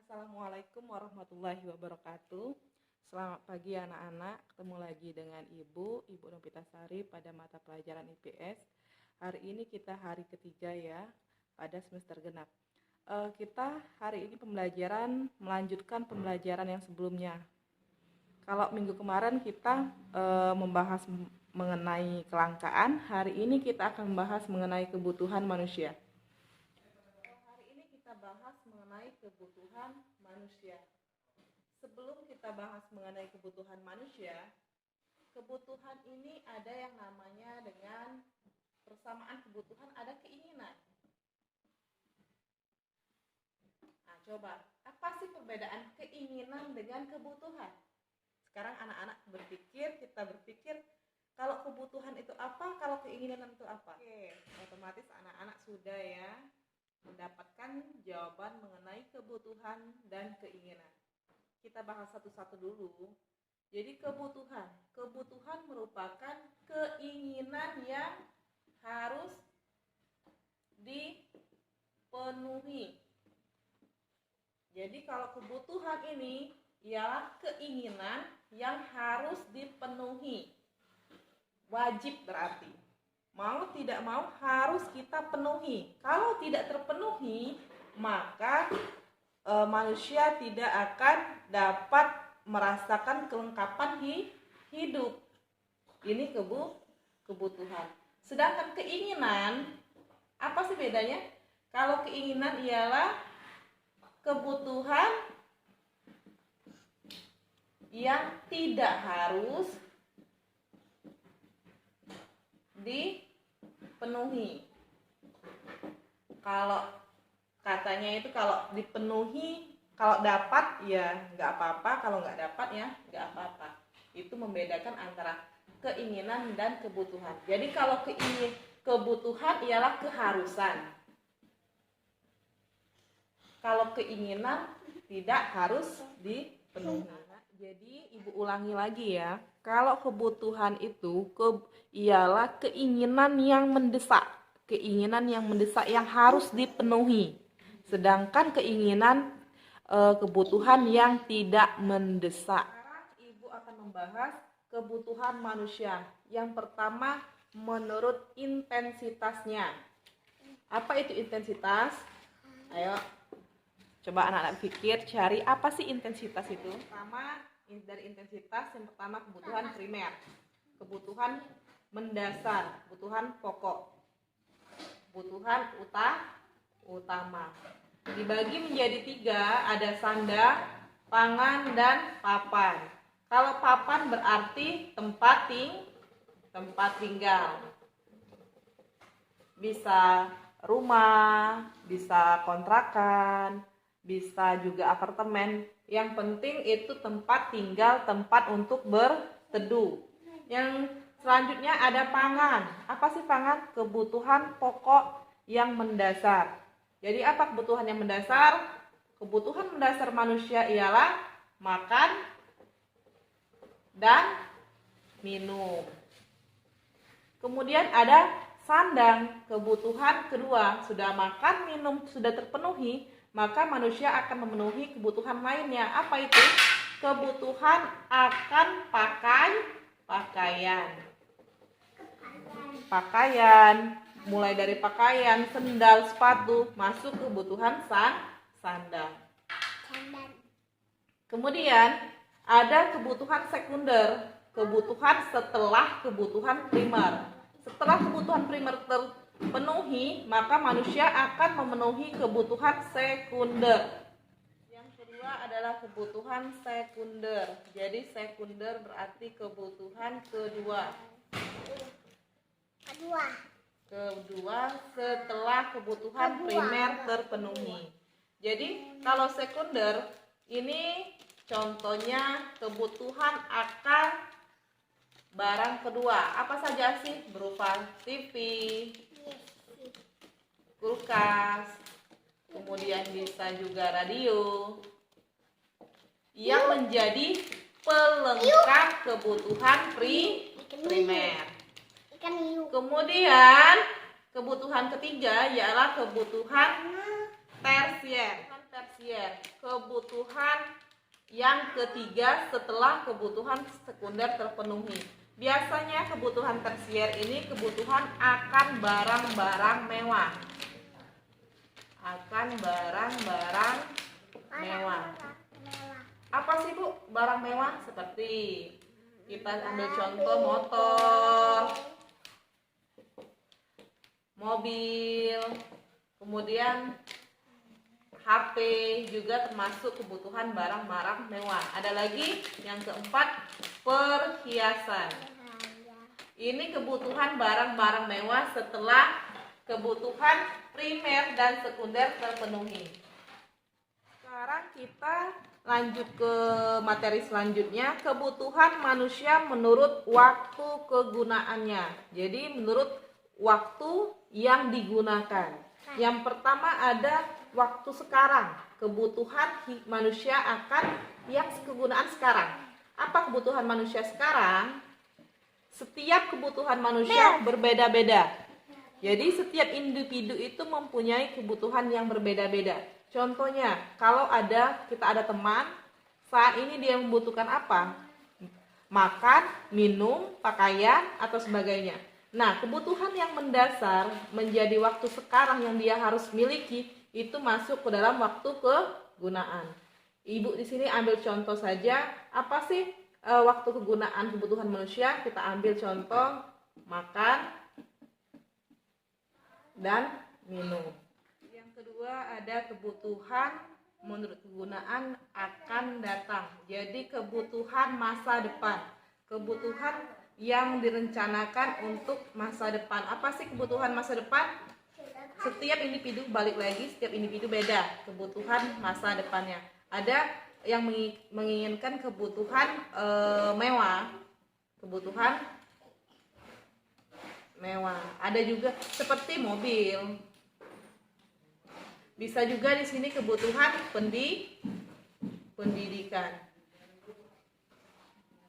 Assalamualaikum warahmatullahi wabarakatuh. Selamat pagi anak-anak, ketemu lagi dengan Ibu Novitasari pada mata pelajaran IPS. Hari ini kita hari ketiga ya, pada semester genap. Kita hari ini melanjutkan pembelajaran yang sebelumnya. Kalau minggu kemarin kita membahas mengenai kelangkaan, hari ini kita akan membahas mengenai kebutuhan manusia. Bahas mengenai kebutuhan manusia. Sebelum kita bahas mengenai kebutuhan manusia, kebutuhan ini ada yang namanya dengan persamaan kebutuhan ada keinginan. Nah, coba, apa sih perbedaan keinginan dengan kebutuhan? Sekarang anak-anak kita berpikir, kalau kebutuhan itu apa, kalau keinginan itu apa? Oke, otomatis anak-anak sudah ya mendapatkan jawaban mengenai kebutuhan dan keinginan. Kita bahas satu-satu dulu. Jadi kebutuhan merupakan keinginan yang harus dipenuhi. Jadi kalau kebutuhan ini ialah keinginan yang harus dipenuhi. Wajib berarti. Mau tidak mau harus kita penuhi. Kalau tidak terpenuhi, maka manusia tidak akan dapat merasakan kelengkapan hidup. Ini kebutuhan. Sedangkan keinginan, apa sih bedanya? Kalau keinginan ialah kebutuhan yang tidak harus dipenuhi. Kalau katanya itu kalau dipenuhi, kalau dapat ya nggak apa-apa, kalau nggak dapat ya nggak apa-apa. Itu membedakan antara keinginan dan kebutuhan. Jadi kalau kebutuhan ialah keharusan. Kalau keinginan tidak harus dipenuhi. Jadi Ibu ulangi lagi ya. Kalau kebutuhan itu ialah keinginan yang mendesak. Keinginan yang mendesak yang harus dipenuhi. Sedangkan kebutuhan yang tidak mendesak. Sekarang Ibu akan membahas kebutuhan manusia. Yang pertama menurut intensitasnya. Apa itu intensitas? Ayo, coba anak-anak pikir, cari apa sih intensitas itu. Dari intensitas yang pertama kebutuhan primer, kebutuhan mendasar, kebutuhan pokok, kebutuhan utama. Dibagi menjadi 3, ada sandang, pangan, dan papan. Kalau papan berarti tempat tinggal. Bisa rumah, bisa kontrakan, bisa juga apartemen. Yang penting itu tempat tinggal, tempat untuk berteduh. Yang selanjutnya ada pangan. Apa sih pangan? Kebutuhan pokok yang mendasar. Jadi apa kebutuhan yang mendasar? Kebutuhan mendasar manusia ialah makan dan minum. Kemudian ada sandang. Kebutuhan kedua, sudah makan, minum, sudah terpenuhi, maka manusia akan memenuhi kebutuhan lainnya. Apa itu? Kebutuhan akan pakaian, mulai dari pakaian, sendal, sepatu, masuk kebutuhan sandang. Kemudian ada kebutuhan sekunder, kebutuhan setelah kebutuhan primer. Setelah kebutuhan primer terpenuhi, maka manusia akan memenuhi kebutuhan sekunder. Yang kedua adalah kebutuhan sekunder. Jadi sekunder berarti kebutuhan kedua setelah kebutuhan primer terpenuhi. Jadi kalau sekunder ini contohnya kebutuhan akan barang kedua. Apa saja sih? Berupa TV, kulkas, kemudian bisa juga radio, yang menjadi pelengkap kebutuhan primer. Kemudian kebutuhan ketiga ialah kebutuhan tersier. tersier, kebutuhan yang ketiga setelah kebutuhan sekunder terpenuhi. Biasanya kebutuhan tersier ini kebutuhan akan barang-barang mewah. Akan barang-barang mewah. Apa sih Bu barang mewah? Seperti kita ambil contoh motor, mobil, kemudian HP juga termasuk kebutuhan barang-barang mewah. Ada lagi yang keempat, perhiasan. Ini kebutuhan barang-barang mewah setelah kebutuhan primer dan sekunder terpenuhi. Sekarang kita lanjut ke materi selanjutnya, kebutuhan manusia menurut waktu kegunaannya. Jadi menurut waktu yang digunakan. Yang pertama ada waktu sekarang, kebutuhan manusia akan yang kegunaan sekarang. Apa kebutuhan manusia sekarang? Setiap kebutuhan manusia berbeda-beda. Jadi setiap individu itu mempunyai kebutuhan yang berbeda-beda. Contohnya, kalau kita ada teman, saat ini dia membutuhkan apa? Makan, minum, pakaian, atau sebagainya. Nah, kebutuhan yang mendasar menjadi waktu sekarang yang dia harus miliki itu masuk ke dalam waktu kegunaan. Ibu di sini ambil contoh saja, apa sih waktu kegunaan kebutuhan manusia? Kita ambil contoh makan dan minum. Yang kedua ada kebutuhan menurut kegunaan akan datang. Jadi kebutuhan masa depan, kebutuhan yang direncanakan untuk masa depan. Apa sih kebutuhan masa depan? Setiap individu, balik lagi, setiap individu beda kebutuhan masa depannya. Ada yang menginginkan kebutuhan mewah, kebutuhan mewah. Ada juga seperti mobil. Bisa juga di sini kebutuhan pendidikan.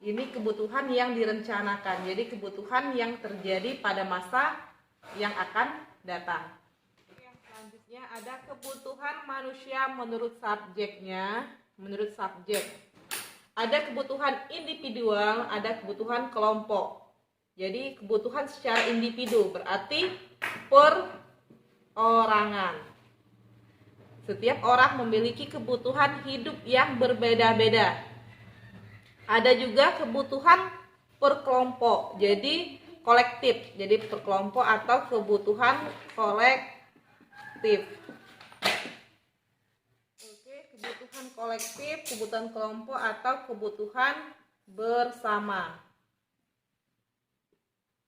Ini kebutuhan yang direncanakan. Jadi kebutuhan yang terjadi pada masa yang akan datang. Yang selanjutnya ada kebutuhan manusia menurut subjeknya, menurut subjek. Ada kebutuhan individual, ada kebutuhan kelompok. Jadi kebutuhan secara individu berarti perorangan. Setiap orang memiliki kebutuhan hidup yang berbeda-beda. Ada juga kebutuhan perkelompok, jadi kolektif. Jadi perkelompok atau kebutuhan kolektif. Oke, kebutuhan kolektif, kebutuhan kelompok atau kebutuhan bersama.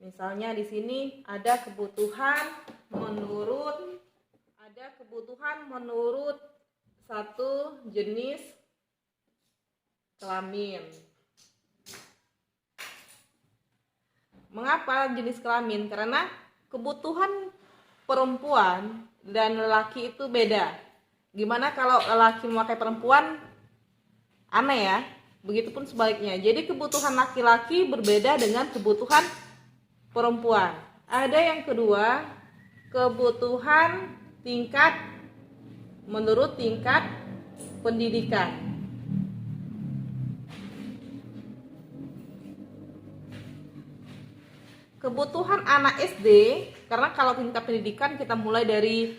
Misalnya di sini ada kebutuhan menurut satu jenis kelamin. Mengapa jenis kelamin? Karena kebutuhan perempuan dan lelaki itu beda. Gimana kalau lelaki memakai perempuan? Aneh ya. Begitupun sebaliknya. Jadi kebutuhan laki-laki berbeda dengan kebutuhan perempuan. Ada yang kedua, kebutuhan menurut tingkat pendidikan. Kebutuhan anak SD, karena kalau tingkat pendidikan kita mulai dari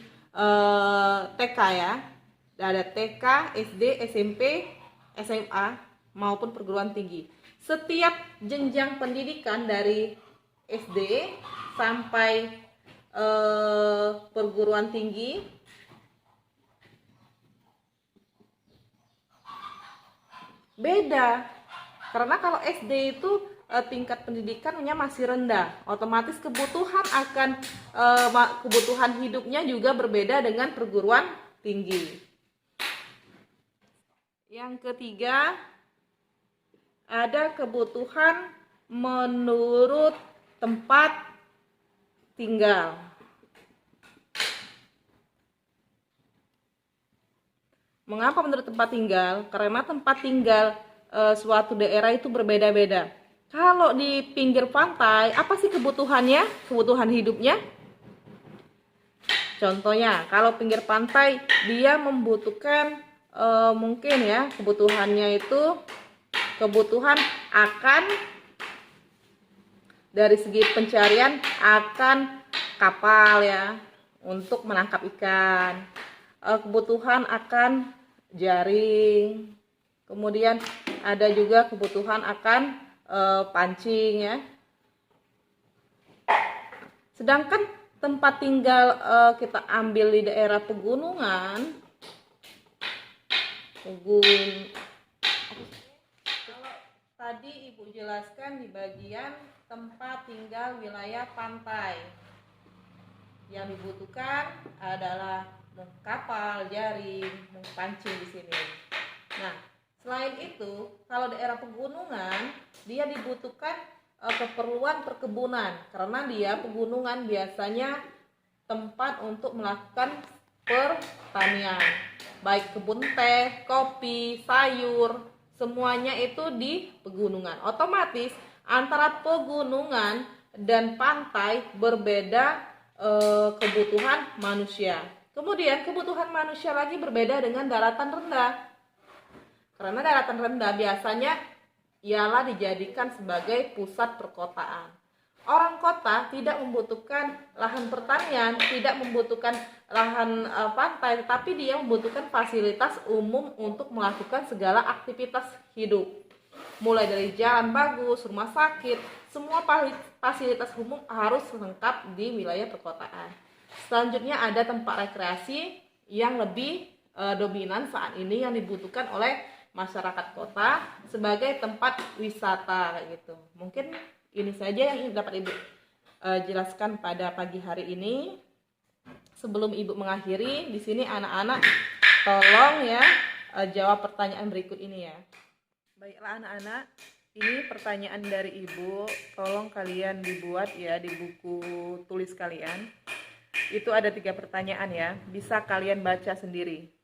TK ya. Ada TK, SD, SMP, SMA maupun perguruan tinggi. Setiap jenjang pendidikan dari SD sampai perguruan tinggi beda. Karena kalau SD itu tingkat pendidikannya masih rendah, otomatis kebutuhan hidupnya juga berbeda dengan perguruan tinggi. Yang ketiga, ada kebutuhan menurut tempat tinggal. Mengapa menurut tempat tinggal? Karena tempat tinggal suatu daerah itu berbeda-beda. Kalau di pinggir pantai, apa sih kebutuhannya? Kebutuhan hidupnya? Contohnya, kalau pinggir pantai dia membutuhkan mungkin ya kebutuhannya itu kebutuhan akan dari segi pencarian akan kapal ya untuk menangkap ikan, kebutuhan akan jaring, kemudian ada juga kebutuhan akan pancing ya. Sedangkan tempat tinggal kita ambil di daerah pegunungan, kalau tadi Ibu jelaskan di bagian tempat tinggal wilayah pantai, yang dibutuhkan adalah kapal, jaring, pancing di sini. Nah, selain itu, kalau daerah pegunungan dia dibutuhkan keperluan perkebunan, karena dia pegunungan biasanya tempat untuk melakukan pertanian, baik kebun teh, kopi, sayur, semuanya itu di pegunungan. Otomatis antara pegunungan dan pantai berbeda kebutuhan manusia. Kemudian kebutuhan manusia lagi berbeda dengan daratan rendah, karena daratan rendah biasanya ialah dijadikan sebagai pusat perkotaan. Orang kota tidak membutuhkan lahan pertanian, tidak membutuhkan lahan pantai, tetapi dia membutuhkan fasilitas umum untuk melakukan segala aktivitas hidup. Mulai dari jalan bagus, rumah sakit, semua fasilitas umum harus lengkap di wilayah perkotaan. Selanjutnya ada tempat rekreasi yang lebih dominan saat ini yang dibutuhkan oleh masyarakat kota sebagai tempat wisata kayak gitu. Mungkin ini saja yang dapat Ibu jelaskan pada pagi hari ini. Sebelum Ibu mengakhiri, di sini anak-anak tolong ya jawab pertanyaan berikut ini ya. Baiklah anak-anak, ini pertanyaan dari Ibu. Tolong kalian dibuat ya di buku tulis kalian. Itu ada 3 pertanyaan ya. Bisa kalian baca sendiri.